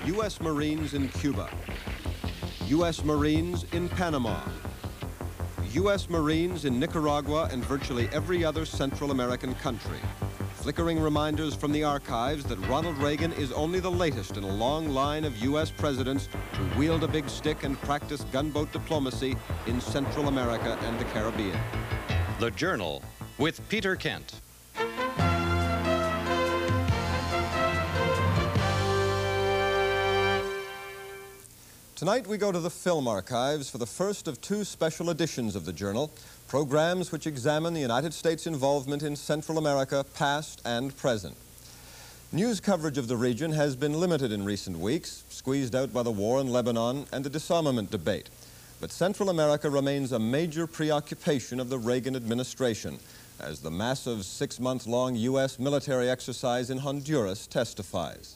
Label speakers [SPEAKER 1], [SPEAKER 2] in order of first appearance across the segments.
[SPEAKER 1] U.S. Marines in Cuba, U.S. Marines in Panama, U.S. Marines in Nicaragua and virtually every other Central American country. Flickering reminders from the archives that Ronald Reagan is only the latest in a long line of U.S. presidents to wield a big stick and practice gunboat diplomacy in Central America and the Caribbean.
[SPEAKER 2] The Journal with Peter Kent.
[SPEAKER 1] Tonight we go to the film archives for the first of two special editions of the Journal, programs which examine the United States involvement in Central America, past and present. News coverage of the region has been limited in recent weeks, squeezed out by the war in Lebanon and the disarmament debate. But Central America remains a major preoccupation of the Reagan administration, as the massive 6-month-long U.S. military exercise in Honduras testifies.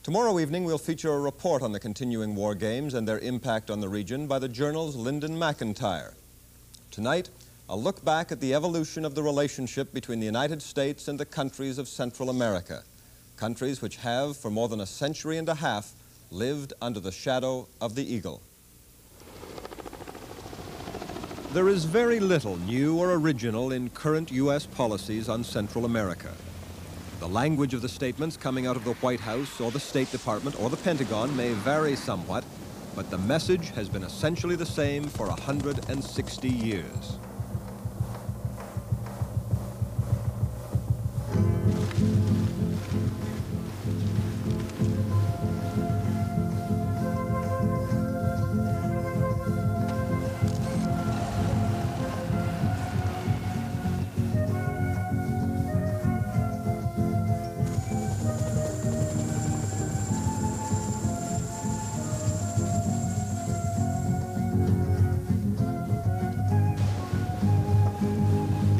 [SPEAKER 1] Tomorrow evening, we'll feature a report on the continuing war games and their impact on the region by the Journal's Lyndon McIntyre. Tonight, a look back at the evolution of the relationship between the United States and the countries of Central America, countries which have, for more than a century and a half, lived under the shadow of the eagle. There is very little new or original in current U.S. policies on Central America. The language of the statements coming out of the White House or the State Department or the Pentagon may vary somewhat, but the message has been essentially the same for 160 years.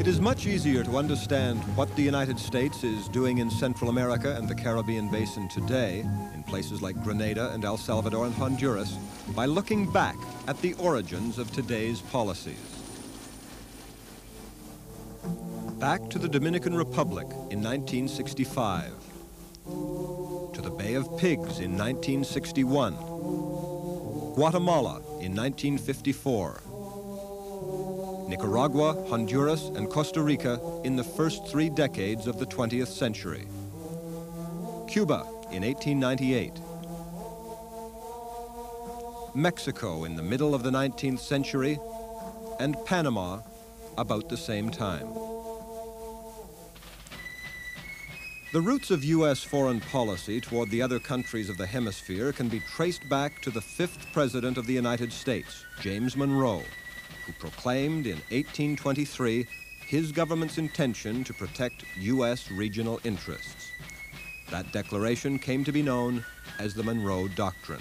[SPEAKER 1] It is much easier to understand what the United States is doing in Central America and the Caribbean Basin today, in places like Grenada and El Salvador and Honduras, by looking back at the origins of today's policies. Back to the Dominican Republic in 1965, to the Bay of Pigs in 1961, Guatemala in 1954, Nicaragua, Honduras, and Costa Rica in the first 3 decades of the 20th century, Cuba in 1898, Mexico in the middle of the 19th century, and Panama about the same time. The roots of U.S. foreign policy toward the other countries of the hemisphere can be traced back to the 5th President of the United States, James Monroe, who proclaimed in 1823 his government's intention to protect U.S. regional interests. That declaration came to be known as the Monroe Doctrine.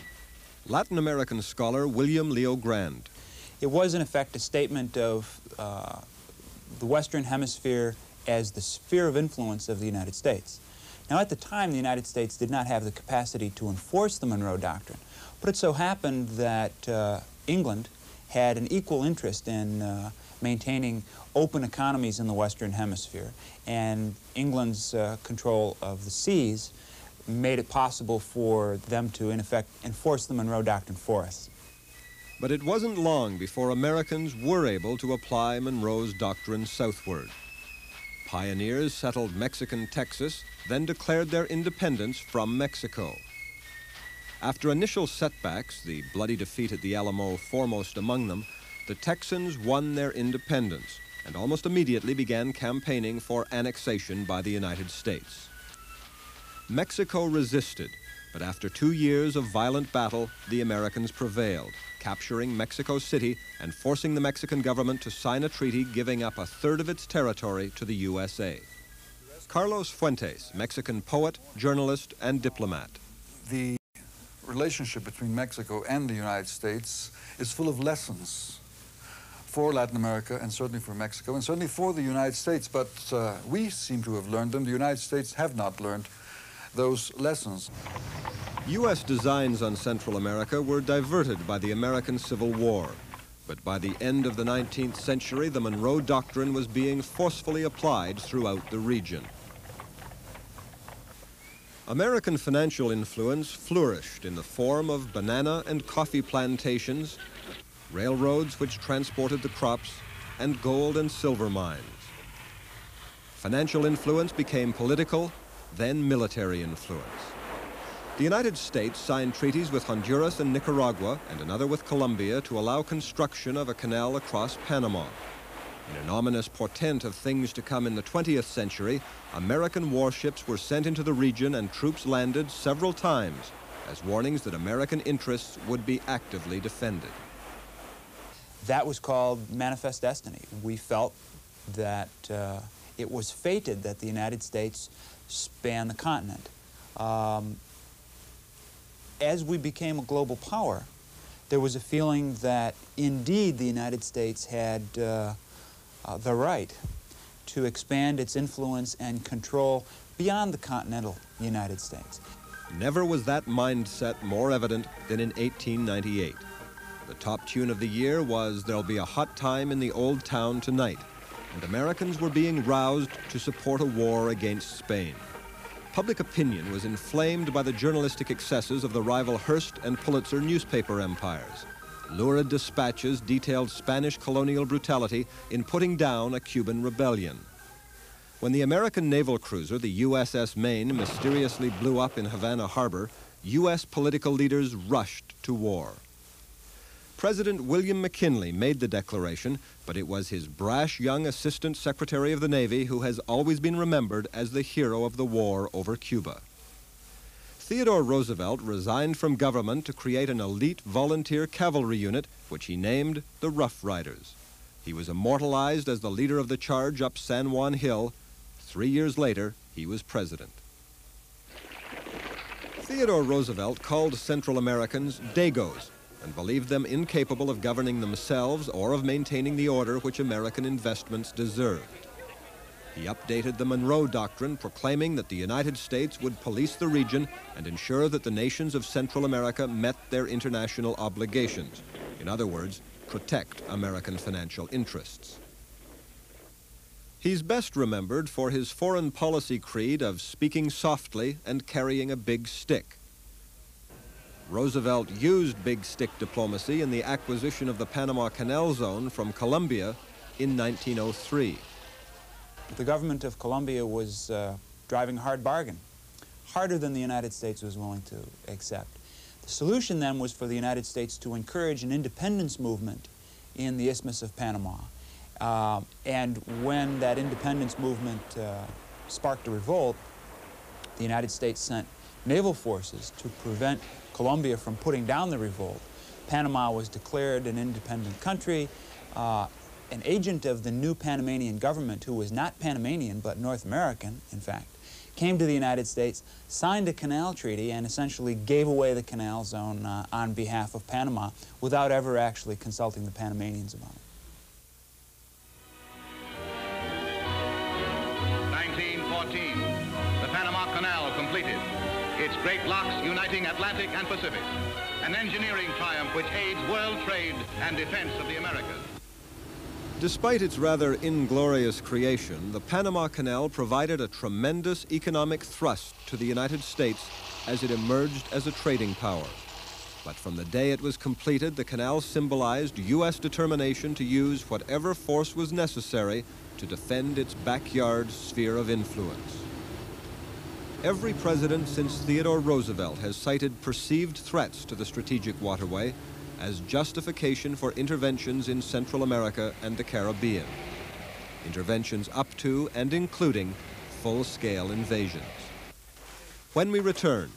[SPEAKER 1] Latin American scholar William Leo Grand.
[SPEAKER 3] It was, in effect, a statement of the Western Hemisphere as the sphere of influence of the United States. Now, at the time, the United States did not have the capacity to enforce the Monroe Doctrine, but it so happened that England had an equal interest in maintaining open economies in the Western Hemisphere, and England's control of the seas made it possible for them to, in effect, enforce the Monroe Doctrine for us.
[SPEAKER 1] But it wasn't long before Americans were able to apply Monroe's doctrine southward. Pioneers settled Mexican Texas, then declared their independence from Mexico. After initial setbacks, the bloody defeat at the Alamo foremost among them, the Texans won their independence and almost immediately began campaigning for annexation by the United States. Mexico resisted, but after 2 years of violent battle, the Americans prevailed, capturing Mexico City and forcing the Mexican government to sign a treaty giving up 1/3 of its territory to the USA. Carlos Fuentes, Mexican poet, journalist, and diplomat.
[SPEAKER 4] The relationship between Mexico and the United States is full of lessons for Latin America and certainly for Mexico and certainly for the United States, but we seem to have learned them. The United States have not learned those lessons.
[SPEAKER 1] U.S. designs on Central America were diverted by the American Civil War, but by the end of the 19th century, the Monroe Doctrine was being forcefully applied throughout the region. American financial influence flourished in the form of banana and coffee plantations, railroads which transported the crops, and gold and silver mines. Financial influence became political, then military influence. The United States signed treaties with Honduras and Nicaragua and another with Colombia to allow construction of a canal across Panama. In an ominous portent of things to come in the 20th century, American warships were sent into the region and troops landed several times as warnings that American interests would be actively defended.
[SPEAKER 3] That was called manifest destiny. We felt that it was fated that the United States span the continent. As we became a global power, there was a feeling that indeed the United States had the right to expand its influence and control beyond the continental United States.
[SPEAKER 1] Never was that mindset more evident than in 1898. The top tune of the year was "There'll Be a Hot Time in the Old Town Tonight," and Americans were being roused to support a war against Spain. Public opinion was inflamed by the journalistic excesses of the rival Hearst and Pulitzer newspaper empires. Lurid dispatches detailed Spanish colonial brutality in putting down a Cuban rebellion. When the American naval cruiser, the USS Maine, mysteriously blew up in Havana Harbor, U.S. political leaders rushed to war. President William McKinley made the declaration, but it was his brash young Assistant Secretary of the Navy who has always been remembered as the hero of the war over Cuba. Theodore Roosevelt resigned from government to create an elite volunteer cavalry unit, which he named the Rough Riders. He was immortalized as the leader of the charge up San Juan Hill. 3 years later, he was president. Theodore Roosevelt called Central Americans Dagos and believed them incapable of governing themselves or of maintaining the order which American investments deserved. He updated the Monroe Doctrine, proclaiming that the United States would police the region and ensure that the nations of Central America met their international obligations. In other words, protect American financial interests. He's best remembered for his foreign policy creed of speaking softly and carrying a big stick. Roosevelt used big stick diplomacy in the acquisition of the Panama Canal Zone from Colombia in 1903.
[SPEAKER 3] The government of Colombia was driving a hard bargain, harder than the United States was willing to accept. The solution then was for the United States to encourage an independence movement in the Isthmus of Panama. And when that independence movement sparked a revolt, the United States sent naval forces to prevent Colombia from putting down the revolt. Panama was declared an independent country. An agent of the new Panamanian government, who was not Panamanian but North American, in fact, came to the United States, signed a canal treaty, and essentially gave away the canal zone on behalf of Panama without ever actually consulting the Panamanians about it.
[SPEAKER 5] 1914, the Panama Canal completed. Its great locks uniting Atlantic and Pacific. An engineering triumph which aids world trade and defense of the Americas.
[SPEAKER 1] Despite its rather inglorious creation, the Panama Canal provided a tremendous economic thrust to the United States as it emerged as a trading power. But from the day it was completed, the canal symbolized U.S. determination to use whatever force was necessary to defend its backyard sphere of influence. Every president since Theodore Roosevelt has cited perceived threats to the strategic waterway as justification for interventions in Central America and the Caribbean. Interventions up to and including full-scale invasions. When we return,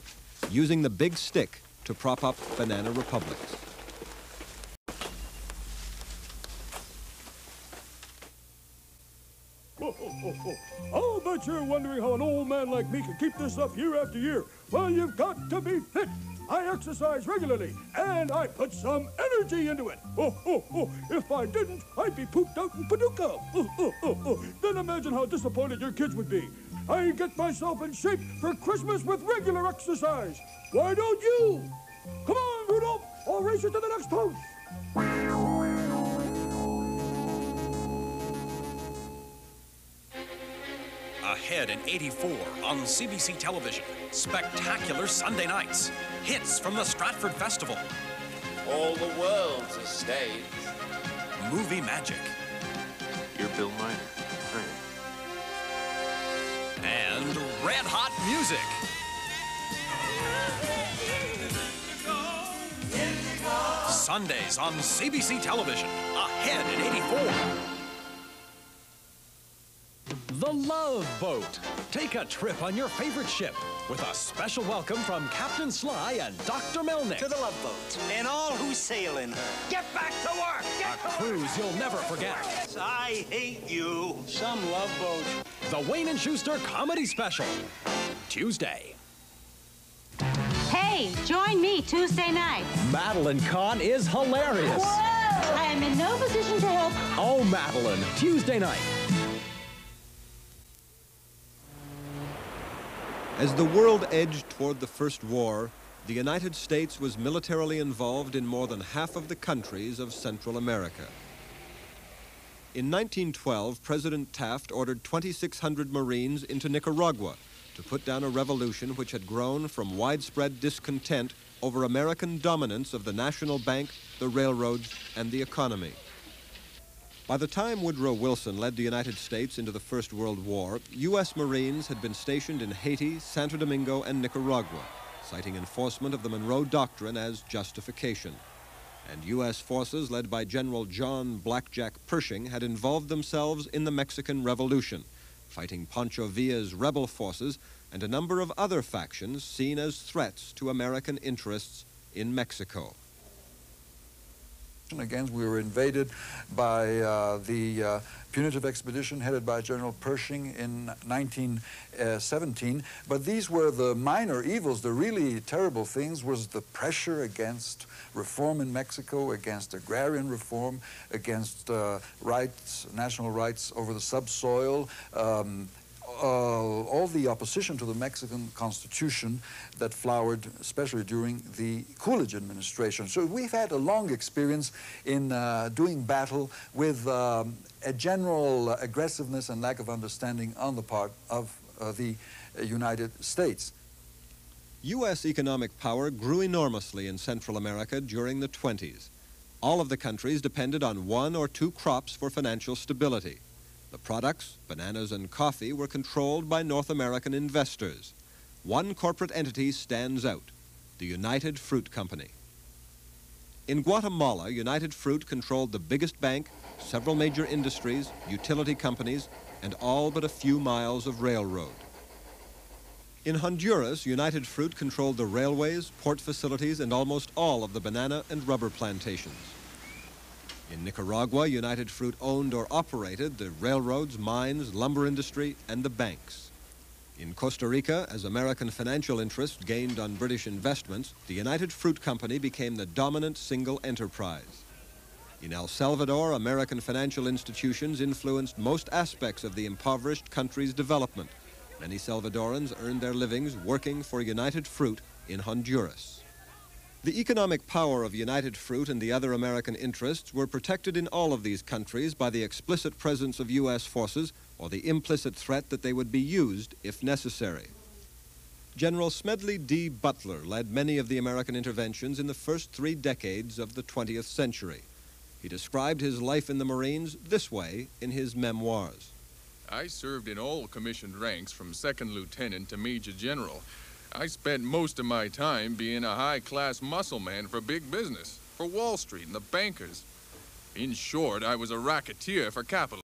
[SPEAKER 1] using the big stick to prop up banana republics.
[SPEAKER 6] I'll bet you're wondering how an old man like me can keep this up year after year. Well, you've got to be fit. I exercise regularly, and I put some energy into it. If I didn't, I'd be pooped out in Paducah. Then imagine how disappointed your kids would be. I get myself in shape for Christmas with regular exercise. Why don't you? Come on, Rudolph. I'll race you to the next post.
[SPEAKER 7] A Ahead in '84 on CBC television. Spectacular Sunday nights. Hits from the Stratford Festival.
[SPEAKER 8] All the world's a stage.
[SPEAKER 7] Movie magic.
[SPEAKER 8] You're Bill Miner, right?
[SPEAKER 7] And red hot music. Sundays on CBC television. Ahead in '84.
[SPEAKER 9] The Love Boat. Take a trip on your favorite ship with a special welcome from Captain Sly and Dr. Melnick.
[SPEAKER 10] To the Love Boat and all who sail in her. Get back to work!
[SPEAKER 9] A cruise you'll never forget.
[SPEAKER 10] I hate you. Some Love Boat.
[SPEAKER 9] The Wayne & Schuster Comedy Special. Tuesday.
[SPEAKER 11] Hey, join me Tuesday night.
[SPEAKER 9] Madeline Kahn is hilarious.
[SPEAKER 11] Whoa! I am in no position to help.
[SPEAKER 9] Oh, Madeline. Tuesday night.
[SPEAKER 1] As the world edged toward the First War, the United States was militarily involved in more than half of the countries of Central America. In 1912, President Taft ordered 2,600 Marines into Nicaragua to put down a revolution which had grown from widespread discontent over American dominance of the national bank, the railroads, and the economy. By the time Woodrow Wilson led the United States into the First World War, U.S. Marines had been stationed in Haiti, Santo Domingo, and Nicaragua, citing enforcement of the Monroe Doctrine as justification. And U.S. forces led by General John Blackjack Pershing had involved themselves in the Mexican Revolution, fighting Pancho Villa's rebel forces and a number of other factions seen as threats to American interests in Mexico.
[SPEAKER 4] Again, we were invaded by the punitive expedition headed by General Pershing in 1917. But these were the minor evils. The really terrible things was the pressure against reform in Mexico, against agrarian reform, against rights, national rights over the subsoil, all the opposition to the Mexican Constitution that flowered, especially during the Coolidge administration. So we've had a long experience in doing battle with a general aggressiveness and lack of understanding on the part of the United States.
[SPEAKER 1] U.S. economic power grew enormously in Central America during the 20s. All of the countries depended on one or two crops for financial stability. The products, bananas and coffee, were controlled by North American investors. One corporate entity stands out, the United Fruit Company. In Guatemala, United Fruit controlled the biggest bank, several major industries, utility companies, and all but a few miles of railroad. In Honduras, United Fruit controlled the railways, port facilities, and almost all of the banana and rubber plantations. In Nicaragua, United Fruit owned or operated the railroads, mines, lumber industry, and the banks. In Costa Rica, as American financial interests gained on British investments, the United Fruit Company became the dominant single enterprise. In El Salvador, American financial institutions influenced most aspects of the impoverished country's development. Many Salvadorans earned their livings working for United Fruit in Honduras. The economic power of United Fruit and the other American interests were protected in all of these countries by the explicit presence of U.S. forces or the implicit threat that they would be used if necessary. General Smedley D. Butler led many of the American interventions in the first 3 decades of the 20th century. He described his life in the Marines this way in his memoirs.
[SPEAKER 12] I served in all commissioned ranks from second lieutenant to major general. I spent most of my time being a high-class muscle man for big business, for Wall Street and the bankers. In short, I was a racketeer for capital.